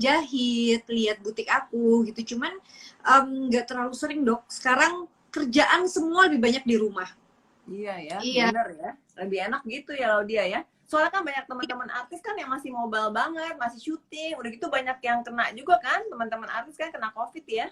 jahit, lihat butik aku gitu. Cuman nggak terlalu sering dok. Sekarang kerjaan semua lebih banyak di rumah. Iya ya, Iya, bener ya. Lebih enak gitu ya kalau dia ya. Soalnya kan banyak teman-teman artis kan yang masih mobile banget, masih syuting. Udah gitu banyak yang kena juga kan, teman-teman artis kan kena COVID ya.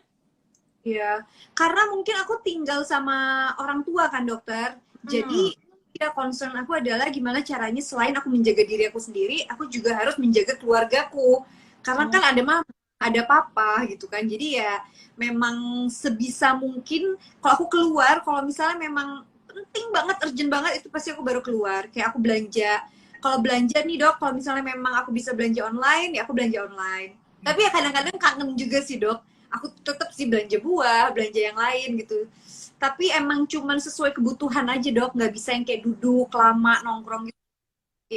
iya. Karena mungkin aku tinggal sama orang tua kan dokter. Hmm. Jadi ya concern aku adalah gimana caranya selain aku menjaga diri aku sendiri, aku juga harus menjaga keluargaku. Karena Hmm. kan ada mama, ada papa gitu kan. Jadi ya memang sebisa mungkin kalau aku keluar, kalau misalnya memang penting banget, urgent banget itu pasti aku baru keluar. Kayak aku belanja. Kalau belanja nih dok, kalau misalnya memang aku bisa belanja online, ya aku belanja online. Tapi ya kadang-kadang kangen juga sih dok, aku tetap sih belanja buah, belanja yang lain gitu. Tapi emang cuman sesuai kebutuhan aja dok, nggak bisa yang kayak duduk lama nongkrong gitu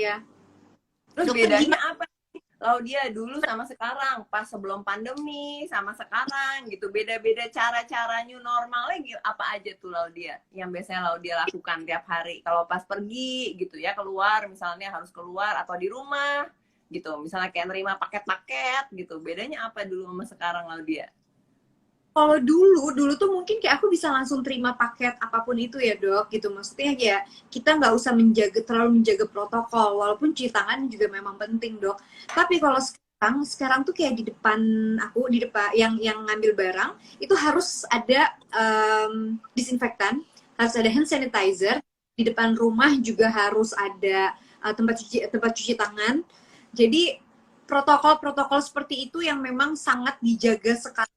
ya. Terus Dokter bedanya gimana? apa dia dulu sama sekarang, pas sebelum pandemi sama sekarang gitu, beda-beda cara-cara new normalnya apa aja tuh dia yang biasanya dia lakukan tiap hari kalau pas pergi gitu ya, keluar misalnya harus keluar atau di rumah gitu, misalnya kayak nerima paket-paket gitu, bedanya apa dulu sama sekarang dia? Kalau dulu tuh mungkin kayak aku bisa langsung terima paket apapun itu ya dok gitu. Maksudnya ya kita nggak usah terlalu menjaga protokol. Walaupun cuci tangan juga memang penting dok. Tapi kalau sekarang tuh kayak di depan aku, di depan yang ngambil barang itu harus ada disinfektan, harus ada hand sanitizer. Di depan rumah juga harus ada tempat cuci tangan. Jadi protokol-protokol seperti itu yang memang sangat dijaga sekarang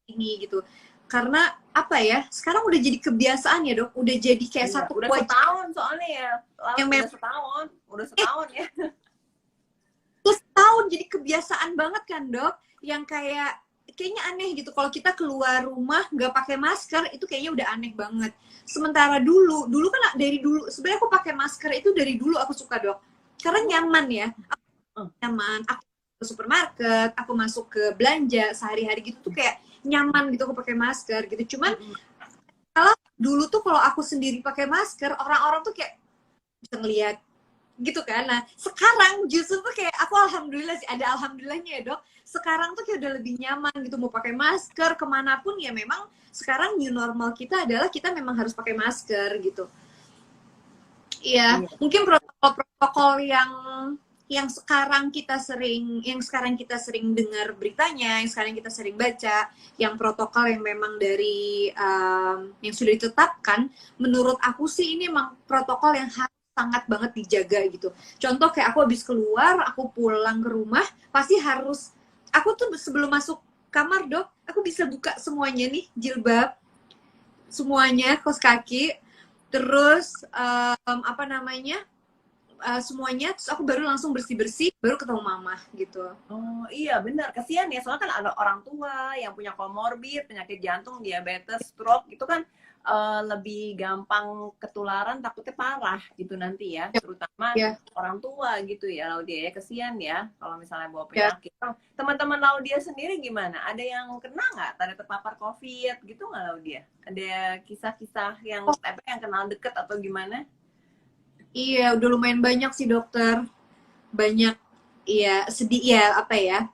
ini gitu. Karena apa ya, sekarang udah jadi kebiasaan ya dok, udah jadi kayak Iya, satu udah kewajiban setahun soalnya ya, yang udah memang setahun, ya. terus tahun jadi kebiasaan banget kan dok, yang kayaknya aneh gitu kalau kita keluar rumah nggak pakai masker itu kayaknya udah aneh banget. Sementara dulu kan dari dulu sebenarnya aku pakai masker itu dari dulu aku suka dok, karena nyaman ya, nyaman. Aku ke supermarket, aku masuk ke belanja sehari-hari gitu tuh kayak nyaman gitu aku pakai masker gitu. Cuman kalau dulu tuh kalau aku sendiri pakai masker, orang-orang tuh kayak bisa ngeliat gitu kan. Nah, sekarang justru tuh kayak aku alhamdulillah sih, ada alhamdulillahnya ya dok. Sekarang tuh kayak udah lebih nyaman gitu mau pakai masker kemanapun ya memang sekarang new normal kita adalah kita memang harus pakai masker gitu. Iya, Iya. mungkin protokol-protokol yang sekarang kita sering dengar beritanya, yang sekarang kita sering baca, yang protokol yang memang dari yang sudah ditetapkan, menurut aku sih ini emang protokol yang harus sangat banget dijaga gitu. Contoh kayak aku habis keluar, aku pulang ke rumah, pasti harus aku tuh sebelum masuk kamar dok, aku bisa buka semuanya nih, jilbab, semuanya, kaos kaki, terus apa namanya, semuanya, terus aku baru langsung bersih bersih baru ketemu mama gitu. Oh iya benar, kasihan ya, soalnya kan ada orang tua yang punya komorbid, penyakit jantung, diabetes, stroke, itu kan lebih gampang ketularan, takutnya parah gitu nanti ya, terutama Ya, orang tua gitu ya, Laudia ya, kasihan ya kalau misalnya bawa ya. penyakit. Oh, teman-teman Laudia sendiri gimana? Ada yang kena nggak, tanda terpapar COVID gitu nggak Laudia? Ada kisah-kisah yang Oh, apa yang kenal deket atau gimana? iya, udah lumayan banyak sih dokter. Banyak, iya, sedih ya, apa ya.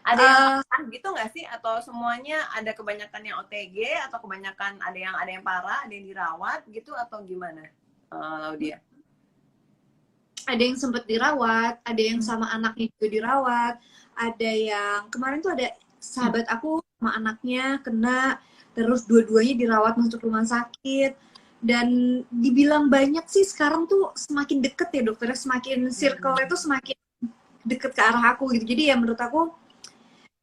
Ada yang eh parah gitu nggak sih? Atau semuanya ada kebanyakan yang OTG atau kebanyakan ada yang parah, ada yang dirawat gitu atau gimana? Laudia. ada yang sempat dirawat, ada yang Hmm. sama anaknya juga dirawat, ada yang kemarin tuh ada sahabat aku sama anaknya kena, terus dua-duanya dirawat masuk rumah sakit. Dan dibilang banyak sih sekarang tuh semakin deket ya dokternya, semakin circle itu semakin deket ke arah aku gitu. Jadi ya menurut aku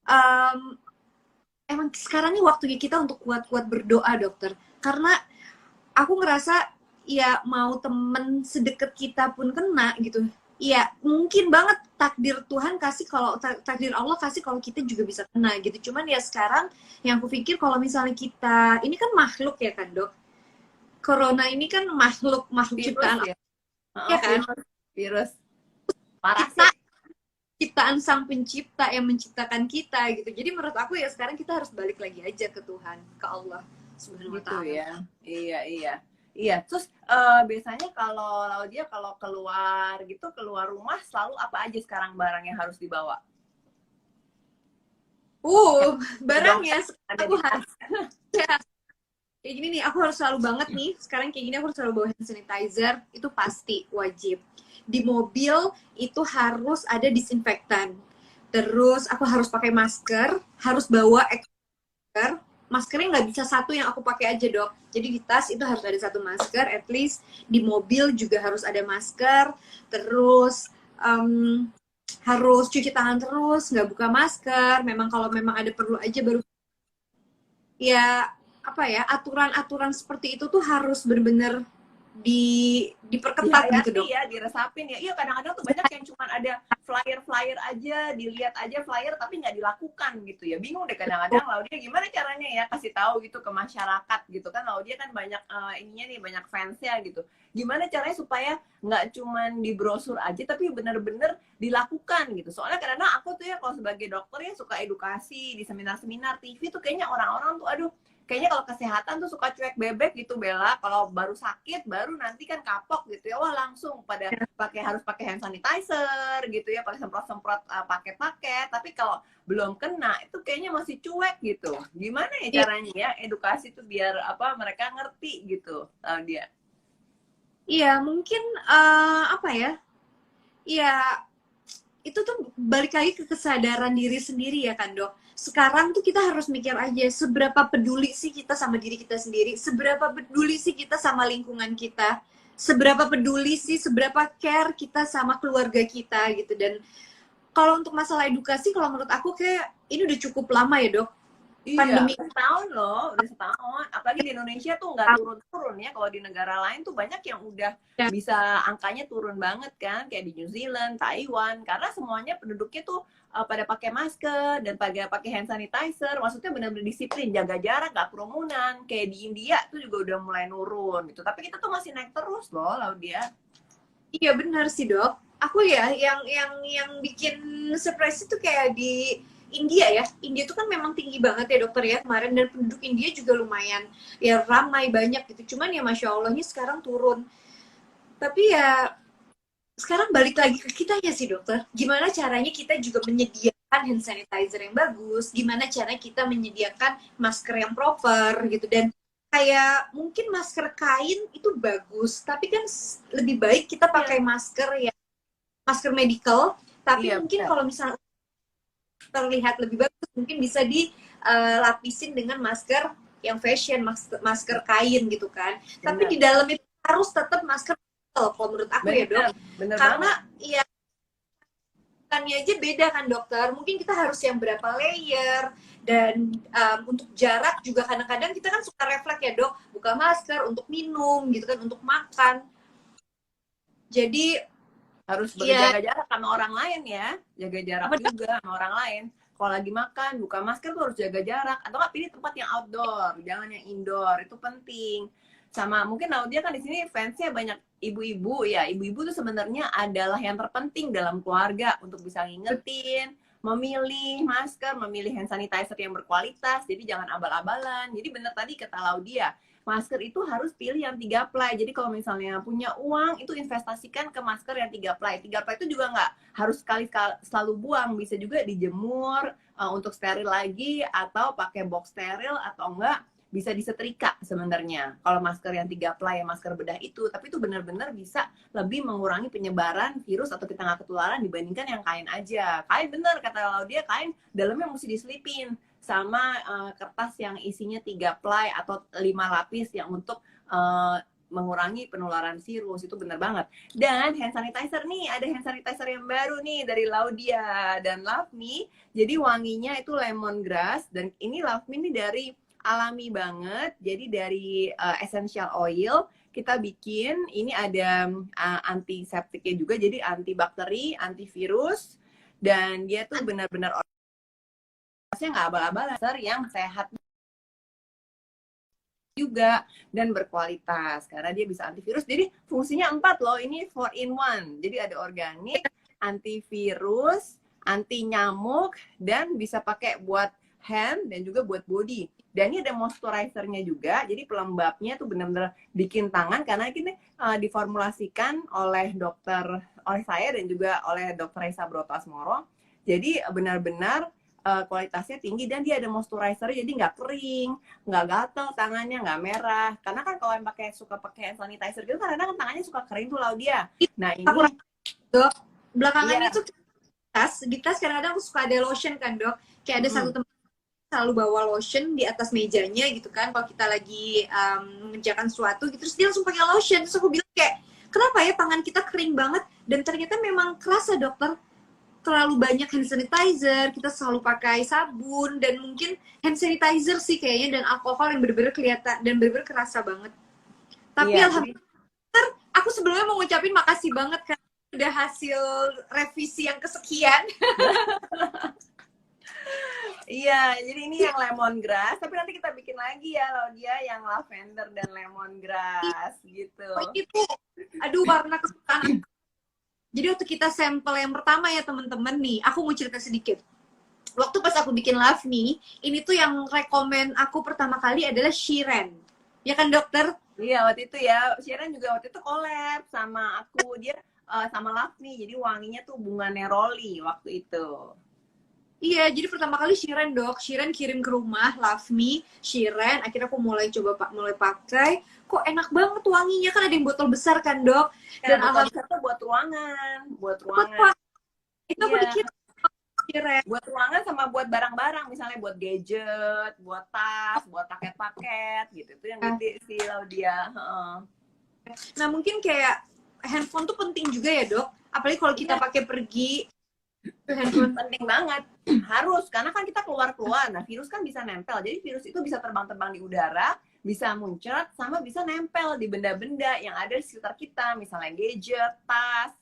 um, emang sekarang ini waktunya kita untuk kuat-kuat berdoa dokter, karena aku ngerasa ya mau temen sedekat kita pun kena gitu, ya mungkin banget takdir Tuhan kasih, kalau takdir Allah kasih kalau kita juga bisa kena gitu. Cuman ya sekarang yang aku pikir kalau misalnya kita ini kan makhluk ya kan dok, corona ini kan makhluk makhluk Virus ciptaan ya? Allah ya kan, Virus. kita Parasit. ciptaan sang pencipta yang menciptakan kita gitu. Jadi menurut aku ya sekarang kita harus balik lagi aja ke Tuhan, ke Allah Subhanahu wa Gitu taala. ya. Iya, iya. Iya, terus biasanya kalau Laudia kalau keluar gitu, keluar rumah selalu apa aja sekarang barang yang harus dibawa? Barangnya Ada aku di harus tas. ya, kayak gini nih, aku harus selalu banget nih. Sekarang kayak gini aku harus selalu bawa hand sanitizer, itu pasti wajib. Di mobil itu harus ada disinfektan. Terus aku harus pakai masker, harus bawa masker. Maskernya nggak bisa satu yang aku pakai aja, Dok. Jadi di tas itu harus ada satu masker, at least di mobil juga harus ada masker. Terus harus cuci tangan terus, nggak buka masker. Memang kalau memang ada perlu aja baru, ya apa ya, aturan-aturan seperti itu tuh harus benar-benar diperketat gitu, Dok. Dihayati ya, diresapin ya. Iya, kadang-kadang tuh banyak yang cuma ada flyer-flyer aja, dilihat aja flyer tapi nggak dilakukan gitu ya. Bingung deh kadang-kadang Laudia gimana caranya ya kasih tahu gitu ke masyarakat gitu kan. Laudia kan banyak ininya nih, banyak fansnya gitu. Gimana caranya supaya nggak cuma di brosur aja tapi bener-bener dilakukan gitu. Soalnya kadang-kadang aku tuh ya kalau sebagai dokter ya suka edukasi di seminar-seminar TV tuh, kayaknya orang-orang tuh aduh, kayaknya kalau kesehatan tuh suka cuek bebek gitu Bella. Kalau baru sakit baru nanti kan kapok gitu ya, wah langsung pada harus pakai hand sanitizer gitu ya, pakai semprot-semprot pakai. Tapi kalau belum kena itu kayaknya masih cuek gitu. Gimana ya caranya ya edukasi tuh biar mereka ngerti gitu dia. Iya, mungkin apa ya? Iya, itu tuh balik lagi ke kesadaran diri sendiri ya kan, Dok. Sekarang tuh kita harus mikir aja seberapa peduli sih kita sama diri kita sendiri, seberapa peduli sih kita sama lingkungan kita, seberapa peduli sih, seberapa care kita sama keluarga kita gitu. Dan kalau untuk masalah edukasi, kalau menurut aku kayak ini udah cukup lama ya, Dok. Iya, Pandemi. udah setahun loh, udah setahun. Apalagi di Indonesia tuh nggak turun-turun ya. Kalau di negara lain tuh banyak yang udah Ya, bisa angkanya turun banget kan, kayak di New Zealand, Taiwan, karena semuanya penduduknya tuh pada pakai masker dan pakai hand sanitizer. Maksudnya benar-benar disiplin, jaga jarak, nggak kerumunan. Kayak di India tuh juga udah mulai nurun gitu. Tapi kita tuh masih naik terus loh, Laudia. iya benar sih, Dok. Aku ya yang bikin surprise itu kayak di India ya. India tuh kan memang tinggi banget ya, Dokter ya kemarin, dan penduduk India juga lumayan ya, ramai banyak gitu. Cuman ya Masya Allahnya sekarang turun. Tapi ya sekarang balik lagi ke kita ya sih, Dokter. Gimana caranya kita juga menyediakan hand sanitizer yang bagus, gimana caranya kita menyediakan masker yang proper gitu. Dan kayak mungkin masker kain itu bagus, tapi kan lebih baik kita pakai masker ya, masker medical. Tapi Iya, mungkin benar. kalau misalnya terlihat lebih bagus, mungkin bisa dilapisin dengan masker yang fashion, masker kain gitu kan. Tapi Benar. di dalam itu harus tetap masker medical, kalau menurut aku ya, Dok. Benar, benar Karena banget. ya kan aja beda kan, Dokter. Mungkin kita harus yang berapa layer, dan untuk jarak juga kadang-kadang kita kan suka refleks ya, Dok, buka masker untuk minum gitu kan, untuk makan. Jadi Harus ya berjaga jarak sama orang lain ya, jaga jarak apa, Dok? juga sama orang lain. Kalau lagi makan buka masker tuh harus jaga jarak, atau nggak pilih tempat yang outdoor, jangan yang indoor, itu penting. Sama mungkin Naudia kan di sini fansnya banyak ibu-ibu ya. Ibu-ibu tuh sebenarnya adalah yang terpenting dalam keluarga untuk bisa ngingetin, memilih masker, memilih hand sanitizer yang berkualitas. Jadi jangan abal-abalan. Jadi bener tadi kata Laudia, masker itu harus pilih yang 3 ply. Jadi kalau misalnya punya uang, itu investasikan ke masker yang 3 ply. 3 ply itu juga nggak harus sekali selalu buang, bisa juga dijemur untuk steril lagi, atau pakai box steril, atau enggak bisa disetrika sebenarnya. Kalau masker yang 3 ply, masker bedah itu, tapi itu benar-benar bisa lebih mengurangi penyebaran virus atau kita nggak ketularan dibandingkan yang kain aja. Kain bener kata Laudia, kain dalamnya mesti diselipin sama kertas yang isinya 3 ply atau 5 lapis yang untuk mengurangi penularan virus. Itu benar banget. Dan hand sanitizer nih, ada hand sanitizer yang baru nih dari Laudia dan Love Me. Jadi wanginya itu lemongrass, dan ini Love Me ini dari alami banget. Jadi dari essential oil kita bikin, ini ada antiseptiknya juga, jadi antibakteri, antivirus, dan dia tuh benar-benar nggak abal-abal, yang sehat juga dan berkualitas karena dia bisa antivirus. Jadi fungsinya 4 loh, ini 4 in 1. Jadi ada organik, antivirus, anti nyamuk, dan bisa pakai buat hand dan juga buat body. Dan ini ada moisturizernya juga, jadi pelembabnya tuh benar-benar bikin tangan, karena ini diformulasikan oleh saya dan juga oleh Dr. Reza Broto Asmoro. Jadi benar-benar kualitasnya tinggi dan dia ada moisturizer jadi nggak kering, nggak gatel tangannya, nggak merah. Karena kan kalau yang suka pakai hand sanitizer gitu kadang-kadang kan tangannya suka kering tuh Laudia. Nah Aku ini Dok, belakangan iya. itu di tas kadang-kadang aku suka ada lotion kan Dok, kayak ada satu Mm-mm. teman selalu bawa lotion di atas mejanya gitu kan kalau kita lagi mengerjakan sesuatu gitu, terus dia langsung pakai lotion, terus aku bilang kayak kenapa ya tangan kita kering banget, dan ternyata memang kerasa dokter, terlalu banyak hand sanitizer, kita selalu pakai sabun dan mungkin hand sanitizer sih kayaknya, dan alkohol yang bener-bener kelihatan dan bener-bener kerasa banget. Tapi Iya, jadi alhamdulillah aku sebelumnya mau ngucapin makasih banget kan udah hasil revisi yang kesekian. iya, jadi ini yang lemongrass, tapi nanti kita bikin lagi ya Laudia yang lavender dan lemongrass gitu. Oh, itu, aduh, warna kesukaan aku. Jadi waktu kita sampel yang pertama ya temen-temen nih, aku mau cerita sedikit. Waktu pas aku bikin Love nih, ini tuh yang rekomen aku pertama kali adalah Shiren. Ya kan dokter? Iya, waktu itu ya, Sharon juga waktu itu collab sama aku, dia sama Lavni, jadi wanginya tuh bunga neroli waktu itu. Iya, jadi pertama kali Shiren dok, Shiren kirim ke rumah, Love Me, Shiren, akhirnya aku mulai coba mulai pakai, kok enak banget wanginya, kan ada yang botol besar kan dok, Ya, dan botol besar alhamdulillah tuh buat ruangan, buat ruangan. itu aku Iya, dikira Shiren. buat ruangan sama buat barang-barang, misalnya buat gadget, buat tas, buat paket-paket gitu. Itu yang gede sih Laudia. Heeh. Nah mungkin kayak handphone tuh penting juga ya dok, apalagi kalau kita Iya, pakai pergi, handphone. penting banget. Harus, karena kan kita keluar-keluar. Nah, virus kan bisa nempel. Jadi virus itu bisa terbang-terbang di udara, bisa muncrat, sama bisa nempel di benda-benda yang ada di sekitar kita. Misalnya gadget, tas,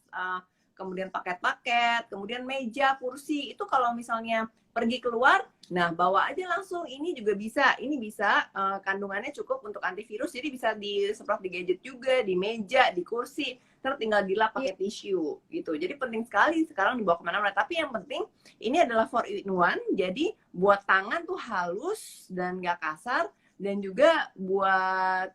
kemudian paket-paket, kemudian meja, kursi. Itu kalau misalnya pergi keluar, nah bawa aja langsung. Ini juga bisa. Ini bisa kandungannya cukup untuk antivirus. Jadi bisa disemprot di gadget juga, di meja, di kursi. Terus tinggal dilap pakai tisu gitu. Jadi penting sekali sekarang dibawa kemana-mana. Tapi yang penting ini adalah 4-in-1, jadi buat tangan tuh halus dan gak kasar, dan juga buat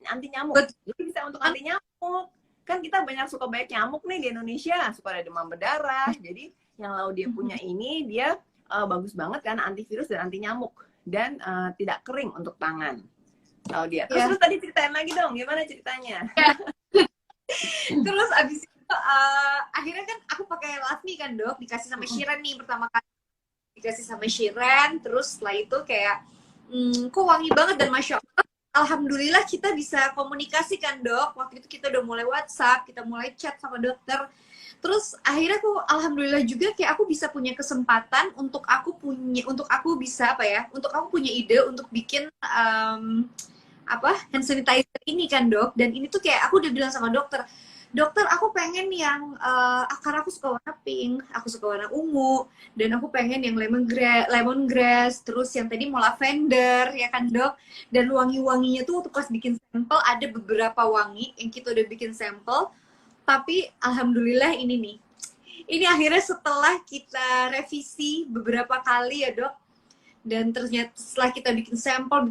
anti nyamuk. Jadi bisa untuk anti nyamuk. Kan kita suka banyak nyamuk nih di Indonesia, suka ada demam berdarah. Jadi yang Laudia punya ini dia bagus banget kan, antivirus dan anti nyamuk, dan tidak kering untuk tangan. Laudia. Terus tadi ceritain lagi dong, gimana ceritanya? Terus abis itu akhirnya kan aku pakai Love Me kan dok, dikasih sama Shiren nih pertama kali, dikasih sama Shiren, terus setelah itu kayak kok wangi banget, dan masya Allah, alhamdulillah kita bisa komunikasi kan dok, waktu itu kita udah mulai WhatsApp, kita mulai chat sama dokter, terus akhirnya aku alhamdulillah juga kayak aku bisa punya kesempatan untuk aku bisa untuk aku punya ide untuk bikin hand sanitizer ini kan dok, dan ini tuh kayak aku udah bilang sama dokter, dokter aku pengen yang karena aku suka warna pink, aku suka warna ungu, dan aku pengen yang lemongrass, terus yang tadi mau lavender ya kan dok, dan wangi-wanginya tuh waktu pas bikin sampel ada beberapa wangi yang kita udah bikin sampel, tapi alhamdulillah ini akhirnya setelah kita revisi beberapa kali ya dok, dan ternyata setelah kita bikin sampel,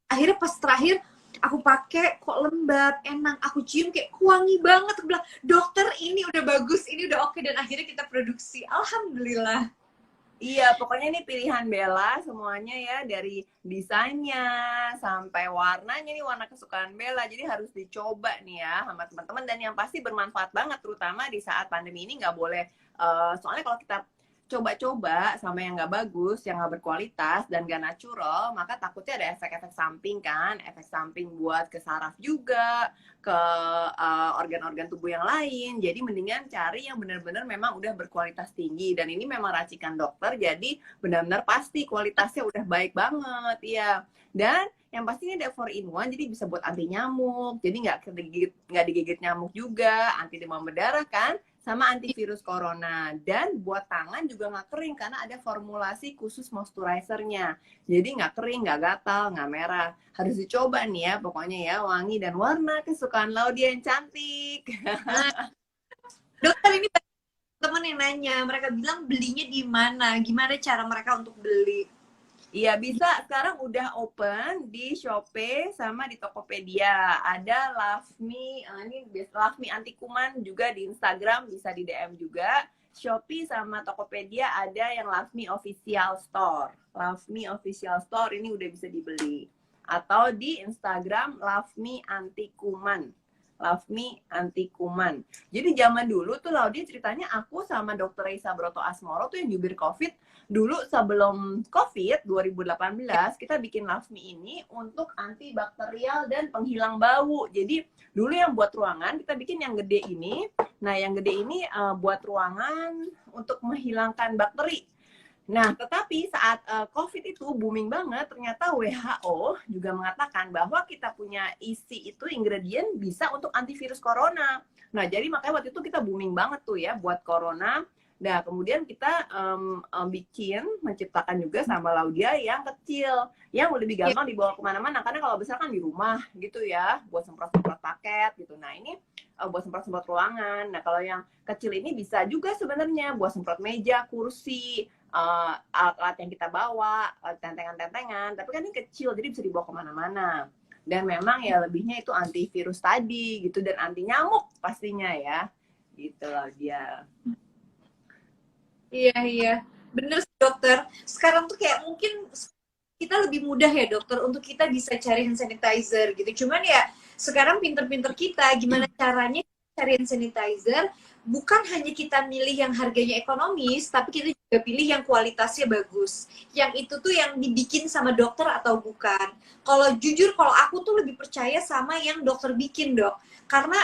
akhirnya pas terakhir aku pakai kok lembab, enak, aku cium kayak wangi banget, aku bilang dokter ini udah bagus, ini udah oke, dan akhirnya kita produksi, alhamdulillah. Iya, pokoknya ini pilihan Bella semuanya ya, dari desainnya sampai warnanya, nih warna kesukaan Bella, jadi harus dicoba nih ya sama teman-teman, dan yang pasti bermanfaat banget, terutama di saat pandemi ini. Nggak boleh, soalnya kalau kita coba-coba sama yang nggak bagus, yang nggak berkualitas dan nggak natural, maka takutnya ada efek-efek samping kan, efek samping buat ke saraf juga, ke organ-organ tubuh yang lain. Jadi mendingan cari yang benar-benar memang udah berkualitas tinggi, dan ini memang racikan dokter, jadi benar-benar pasti kualitasnya udah baik banget ya. Dan yang pasti ini ada 4-in-1, jadi bisa buat anti nyamuk, jadi nggak digigit nyamuk juga, anti demam berdarah kan, sama antivirus corona, dan buat tangan juga nggak kering karena ada formulasi khusus moisturizernya, jadi nggak kering, nggak gatal, nggak merah. Harus dicoba nih ya, pokoknya ya, wangi dan warna kesukaan Laudia yang cantik. Dokter, ini teman yang nanya, mereka bilang belinya di mana, gimana cara mereka untuk beli? Iya, bisa. Sekarang udah open di Shopee sama di Tokopedia. Ada Love Me, ini Love Me anti kuman juga di Instagram, bisa di DM juga. Shopee sama Tokopedia ada yang Love Me Official Store. Love Me Official Store ini udah bisa dibeli. Atau di Instagram Love Me Anti Kuman. Love Me Anti Kuman. Jadi zaman dulu tuh Laudia ceritanya aku sama Dr. Reisa Broto Asmoro tuh yang jubir COVID. Dulu sebelum COVID 2018 kita bikin Love Me ini untuk antibakterial dan penghilang bau. Jadi dulu yang buat ruangan kita bikin yang gede ini. Nah yang gede ini buat ruangan untuk menghilangkan bakteri. Nah, tetapi saat COVID itu booming banget, ternyata WHO juga mengatakan bahwa kita punya isi itu ingredient bisa untuk antivirus corona. Nah, jadi makanya waktu itu kita booming banget tuh ya buat corona. Nah, kemudian kita menciptakan juga sama Laudia yang kecil, yang lebih gampang dibawa kemana-mana. Karena kalau besar kan di rumah gitu ya, buat semprot-semprot paket gitu. Nah, ini buat semprot-semprot ruangan. Nah, kalau yang kecil ini bisa juga sebenarnya buat semprot meja, kursi, alat-alat yang kita bawa, tentengan-tentengan, tapi kan ini kecil jadi bisa dibawa kemana-mana. Dan memang ya lebihnya itu antivirus tadi gitu dan anti nyamuk pastinya ya, gitu loh dia. Iya, bener sih dokter. Sekarang tuh kayak mungkin kita lebih mudah ya dokter untuk kita bisa cari hand sanitizer gitu. Cuman ya sekarang pinter-pinter kita gimana caranya cari hand sanitizer. Bukan hanya kita milih yang harganya ekonomis, tapi kita juga pilih yang kualitasnya bagus. Yang itu tuh yang dibikin sama dokter atau bukan. Kalau jujur, kalau aku tuh lebih percaya sama yang dokter bikin, dok. Karena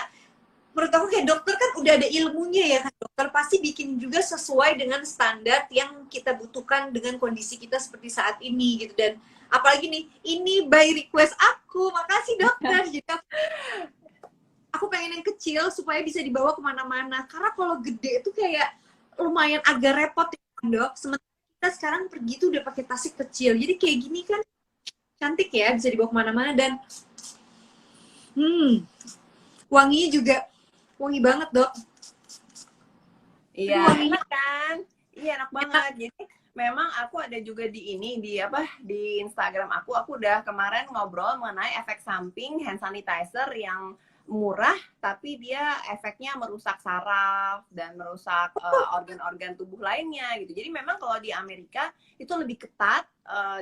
menurut aku kayak dokter kan udah ada ilmunya ya kan, dokter pasti bikin juga sesuai dengan standar yang kita butuhkan dengan kondisi kita seperti saat ini gitu. Dan apalagi nih, ini by request aku. Makasih dokter. Jadi aku pengen yang kecil supaya bisa dibawa kemana-mana. Karena kalau gede itu kayak lumayan agak repot ya, dok. Sementara kita sekarang pergi tuh udah pakai tasik kecil. Jadi kayak gini kan cantik ya, bisa dibawa kemana-mana. Dan wanginya juga wangi banget, dok. Iya, enak kan? Iya, enak banget. Jadi memang aku ada juga di Instagram aku udah kemarin ngobrol mengenai efek samping hand sanitizer yang murah tapi dia efeknya merusak saraf dan merusak organ-organ tubuh lainnya gitu. Jadi memang kalau di Amerika itu lebih ketat.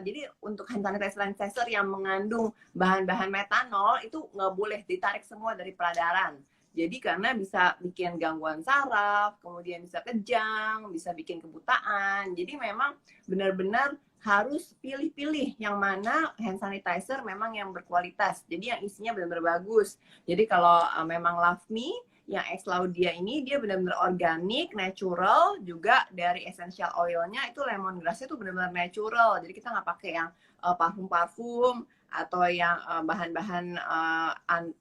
Jadi untuk hand sanitizer yang mengandung bahan-bahan metanol itu nggak boleh ditarik semua dari peredaran. Jadi karena bisa bikin gangguan saraf, kemudian bisa kejang, bisa bikin kebutaan. Jadi memang benar-benar harus pilih-pilih yang mana hand sanitizer memang yang berkualitas. Jadi yang isinya benar-benar bagus. Jadi kalau memang Love Me, yang Ex Laudia ini dia benar-benar organik, natural, juga dari essential oilnya itu lemongrass itu benar-benar natural. Jadi kita nggak pakai yang parfum-parfum atau yang bahan-bahan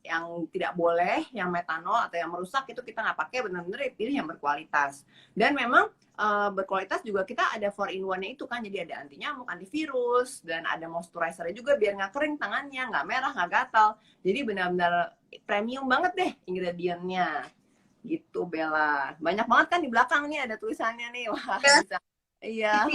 yang tidak boleh, yang metanol atau yang merusak itu kita nggak pakai, benar-benar pilih yang berkualitas. Dan memang berkualitas juga kita ada 4-in-1-nya itu kan, jadi ada anti nyamuk, antivirus, dan ada moisturizer juga biar nggak kering tangannya, nggak merah, nggak gatal. Jadi benar-benar premium banget deh ingredientnya gitu Bella. Banyak banget kan di belakang nih ada tulisannya nih. Wah, bisa. Iya.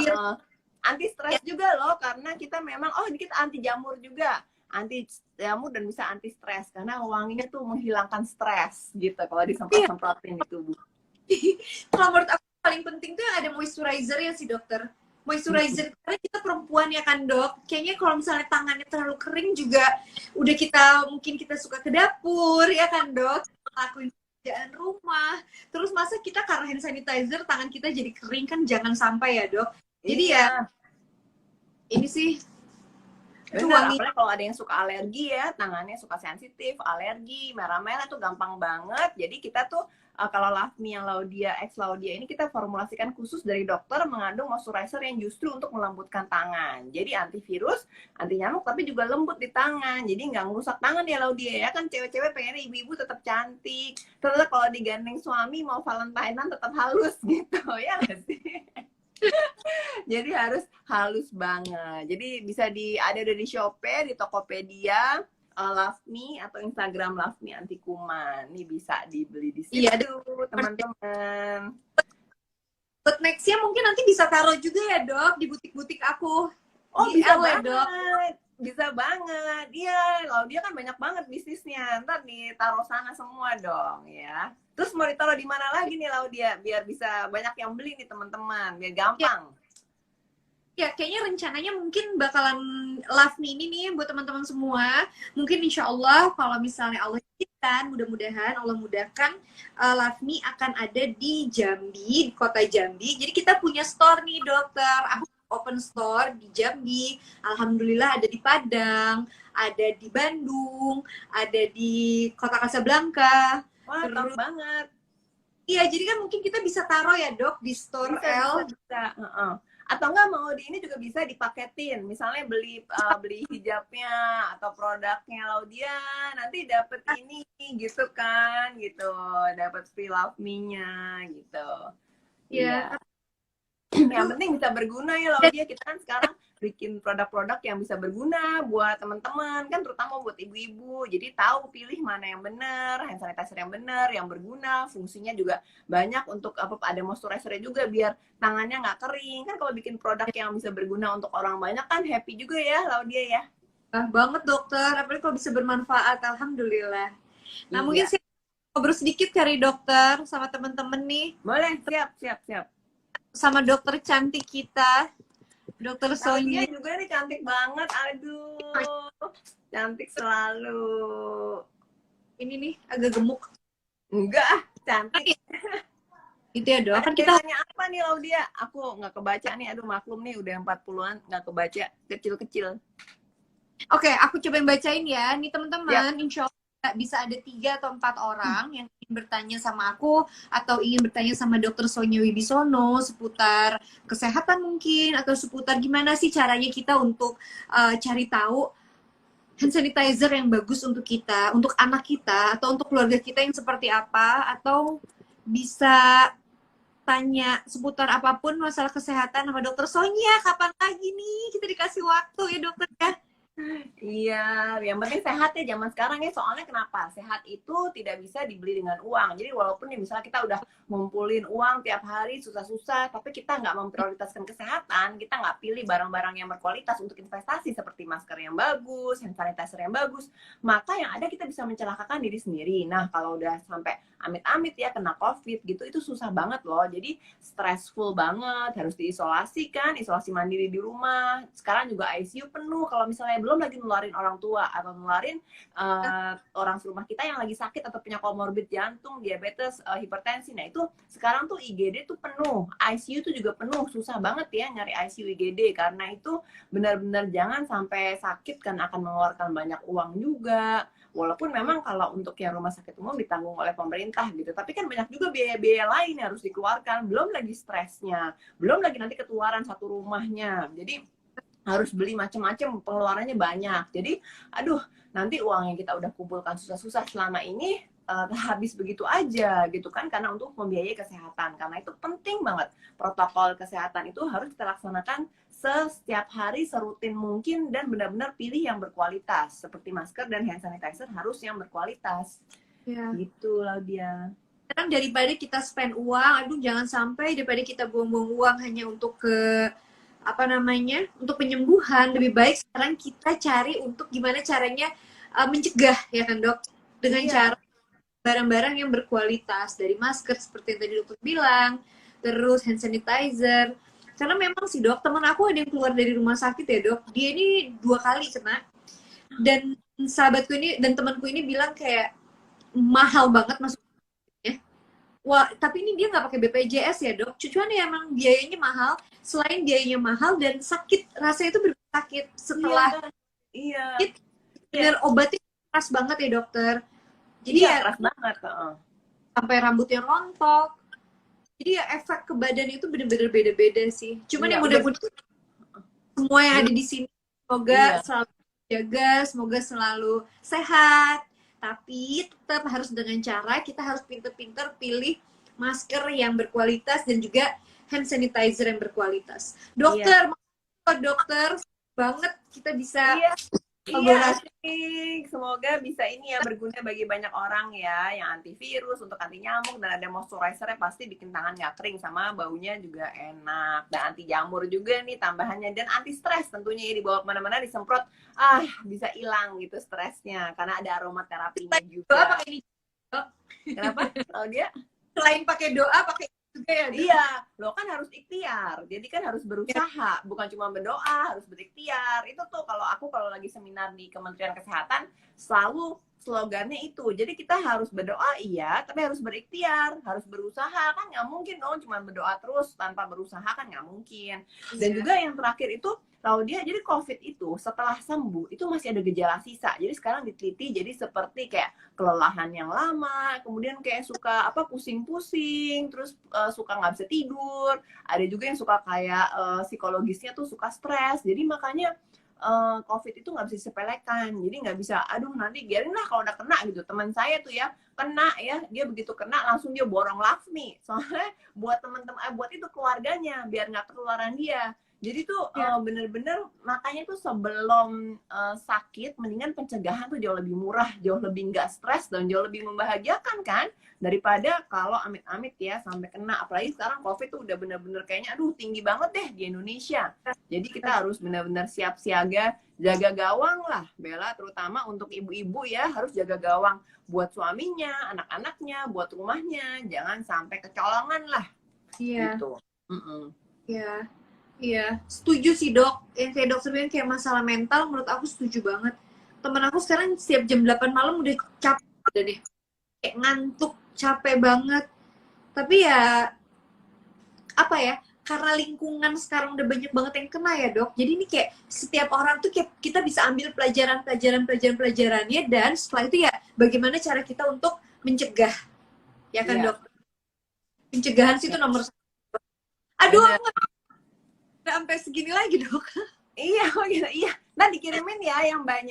Anti stres juga loh, karena kita memang ini kita anti jamur juga, anti jamur dan bisa anti stres karena wanginya tuh menghilangkan stres gitu kalau disemprot-semprotin di tubuh. Kalau menurut aku paling penting tuh yang ada moisturizer ya sih dokter. Moisturizer karena kita perempuan ya kan dok. Kayaknya kalau misalnya tangannya terlalu kering juga udah mungkin kita suka ke dapur ya kan dok. Lakuin kerjaan rumah. Terus masa kita karena hand sanitizer tangan kita jadi kering kan, jangan sampai ya dok. Jadi ya ini sih benar, apalagi kalau ada yang suka alergi ya, tangannya suka sensitif, alergi, merah-merah tuh gampang banget. Jadi kita tuh kalau Love Me yang Laudia, Ex Laudia ini kita formulasikan khusus dari dokter mengandung moisturizer yang justru untuk melembutkan tangan. Jadi antivirus, anti nyamuk tapi juga lembut di tangan. Jadi nggak ngerusak tangan ya Laudia ya, kan cewek-cewek pengennya ibu-ibu tetap cantik. Terus kalau digandeng suami mau Valentinean tetap halus gitu ya nggak sih? Jadi harus halus banget. Jadi bisa ada di Shopee, di Tokopedia, Love Me atau Instagram Love Me Anti Kuman. Ini bisa dibeli di situ, teman-teman. Buat nextnya mungkin nanti bisa taruh juga ya dok di butik-butik aku. Oh bisa ya dok. Bisa banget. Iya, Laudia kan banyak banget bisnisnya. Ntar ditaruh sana semua dong ya. Terus mau ditaruh di mana lagi nih Laudia? Biar bisa banyak yang beli nih teman-teman. Biar Ya, gampang. ya, kayaknya rencananya mungkin bakalan live nih ini nih buat teman-teman semua. Mungkin insya Allah kalau misalnya Allah izinkan, mudah-mudahan Allah mudahkan, Lavni akan ada di Jambi, di kota Jambi. Jadi kita punya store nih dokter. Aku open store di Jambi. Alhamdulillah ada di Padang, ada di Bandung, ada di kota Kasablanka. Wah, top Terus, banget. iya jadi kan mungkin kita bisa taruh ya dok di store Bisa, L. bisa. Atau enggak mau di ini juga bisa dipaketin. Misalnya beli hijabnya atau produknya Laudia, nanti dapet ini gitu kan, gitu. Dapat free love me-nya gitu. Iya. Ya, Yang penting bisa berguna ya Laudia. Kita kan sekarang bikin produk-produk yang bisa berguna buat teman-teman, kan terutama buat ibu-ibu. Jadi tahu pilih mana yang benar, hand sanitizer yang benar, yang berguna, fungsinya juga banyak untuk apa, ada moisturizer juga biar tangannya nggak kering. Kan kalau bikin produk yang bisa berguna untuk orang banyak kan happy juga ya Laudia ya. banget dokter, apalagi kalau bisa bermanfaat, alhamdulillah. Nah mungkin Iya. saya ngobrol sedikit kali dokter sama teman-teman nih, Boleh, siap, siap, siap. sama dokter cantik kita, dokter Laudia Sonia. juga nih cantik banget, aduh. Cantik selalu. Ini nih agak gemuk. Enggak, cantik. Gitu ya dok, Ada kan kita. temanya apa nih Laudia? Aku nggak kebaca nih, aduh maklum nih udah 40-an nggak kebaca, kecil-kecil. Oke, aku coba bacain ya. Nih Yap. teman-teman, insya Allah bisa ada 3 atau 4 orang yang ingin bertanya sama aku atau ingin bertanya sama dokter Sonia Wibisono seputar kesehatan mungkin atau seputar gimana sih caranya kita untuk cari tahu hand sanitizer yang bagus untuk kita, untuk anak kita, atau untuk keluarga kita yang seperti apa, atau bisa tanya seputar apapun masalah kesehatan sama dokter Sonia. Kapan lagi nih kita dikasih waktu ya dokter ya? Iya, yang penting sehat ya zaman sekarang ya. Soalnya kenapa? Sehat itu tidak bisa dibeli dengan uang. Jadi walaupun nih misalnya kita udah ngumpulin uang tiap hari susah-susah, tapi kita nggak memprioritaskan kesehatan, kita nggak pilih barang-barang yang berkualitas untuk investasi seperti masker yang bagus, hand sanitizer yang bagus, maka yang ada kita bisa mencelakakan diri sendiri. Nah, kalau udah sampai amit-amit ya kena COVID gitu, itu susah banget loh. Jadi stressful banget, harus diisolasi kan, isolasi mandiri di rumah. Sekarang juga ICU penuh kalau misalnya belum lagi nularin orang tua atau nularin orang serumah kita yang lagi sakit atau punya komorbid jantung, diabetes, hipertensi. Nah itu sekarang tuh IGD tuh penuh, ICU tuh juga penuh, susah banget ya nyari ICU IGD karena itu benar-benar jangan sampai sakit kan akan mengeluarkan banyak uang juga. Walaupun memang kalau untuk yang rumah sakit umum ditanggung oleh pemerintah gitu, tapi kan banyak juga biaya-biaya lain yang harus dikeluarkan, belum lagi stresnya, belum lagi nanti ketularan satu rumahnya. Jadi harus beli macam-macam, pengeluarannya banyak. Jadi, aduh, nanti uang yang kita udah kumpulkan susah-susah selama ini habis begitu aja gitu kan, karena untuk membiayai kesehatan. Karena itu penting banget. Protokol kesehatan itu harus kita laksanakan setiap hari serutin mungkin dan benar-benar pilih yang berkualitas. Seperti masker dan hand sanitizer harus yang berkualitas. Ya. Gitu lah dia. Sekarang daripada kita spend uang, aduh jangan sampai daripada kita buang-buang uang hanya untuk ke apa namanya, untuk penyembuhan, lebih baik sekarang kita cari untuk gimana caranya mencegah ya kan dok, dengan cara barang-barang yang berkualitas, dari masker seperti yang tadi dokter bilang, terus hand sanitizer. Karena memang sih dok, teman aku ada yang keluar dari rumah sakit ya dok, dia ini 2 kali kena, dan sahabatku ini dan temanku ini bilang kayak mahal banget masuknya. Wah, tapi ini dia nggak pakai BPJS ya dok. Cuman ya emang biayanya mahal. Selain biayanya mahal dan sakit, rasanya itu benar sakit setelah Iya. sakit. Bener obatnya keras banget ya dokter. Jadi Iya, ya keras banget. sampai rambutnya rontok. Jadi ya efek ke badan itu bener-bener beda-beda sih. Cuman Iya, yang mudah-mudahan semua yang ada di sini semoga selalu jaga, semoga selalu sehat. Tapi tetap harus dengan cara kita harus pinter-pinter pilih masker yang berkualitas dan juga hand sanitizer yang berkualitas. Dokter, dokter banget kita bisa Iya, asik. Semoga bisa ini ya berguna bagi banyak orang ya, yang antivirus, untuk anti nyamuk, dan ada moisturizer pasti bikin tangan nggak kering, sama baunya juga enak, dan anti jamur juga nih tambahannya, dan anti stres tentunya ya, dibawa kemana-mana disemprot, bisa hilang gitu stresnya karena ada aromaterapinya Doa juga. pakai ini, Dok. Kenapa? Kalau dia Selain pakai doa, pakai itu juga ya, Dok? iya, lo kan harus ikhtiar. Jadi kan harus berusaha, bukan cuma berdoa, harus berikhtiar. Itu tuh kalau lagi seminar di Kementerian Kesehatan selalu slogannya itu. Jadi kita harus berdoa iya, tapi harus berikhtiar, harus berusaha. Kan nggak mungkin dong cuma berdoa terus tanpa berusaha, kan nggak mungkin. Dan juga yang terakhir itu tahu dia, jadi COVID itu setelah sembuh itu masih ada gejala sisa. Jadi sekarang diteliti jadi seperti kayak kelelahan yang lama, kemudian kayak suka pusing-pusing, terus suka nggak bisa tidur, ada juga yang suka kayak psikologisnya tuh suka stres. Jadi makanya COVID itu nggak bisa disepelekan, jadi nggak bisa aduh nanti biarin lah kalau udah kena gitu. Teman saya tuh ya kena ya, dia begitu kena langsung dia borong Laksmi, soalnya buat teman-teman buat itu keluarganya biar nggak ketularan dia. Jadi tuh bener-bener makanya tuh sebelum sakit mendingan pencegahan tuh jauh lebih murah, jauh lebih nggak stres, dan jauh lebih membahagiakan kan, daripada kalau amit-amit ya sampai kena. Apalagi sekarang COVID tuh udah bener-bener kayaknya aduh tinggi banget deh di Indonesia. Jadi kita harus benar-benar siap siaga, jaga gawang lah Bella, terutama untuk ibu-ibu ya, harus jaga gawang buat suaminya, anak-anaknya, buat rumahnya, jangan sampai kecolongan lah. Iya. Gitu. Iya. Iya, setuju sih Dok. Yang kayak dokter bilang kayak masalah mental, menurut aku setuju banget. Temen aku sekarang setiap jam 8 malam udah capek udah deh. Kayak ngantuk, capek banget. Tapi ya, apa ya, karena lingkungan sekarang udah banyak banget yang kena ya Dok. Jadi ini kayak setiap orang tuh kayak kita bisa ambil pelajarannya, dan setelah itu ya bagaimana cara kita untuk mencegah. Ya kan Dok? Pencegahan sih itu nomor 1. Aduh, aku sampai segini lagi Dok. Iya, oh gitu. Iya. Nah, dikirimin ya yang banyak.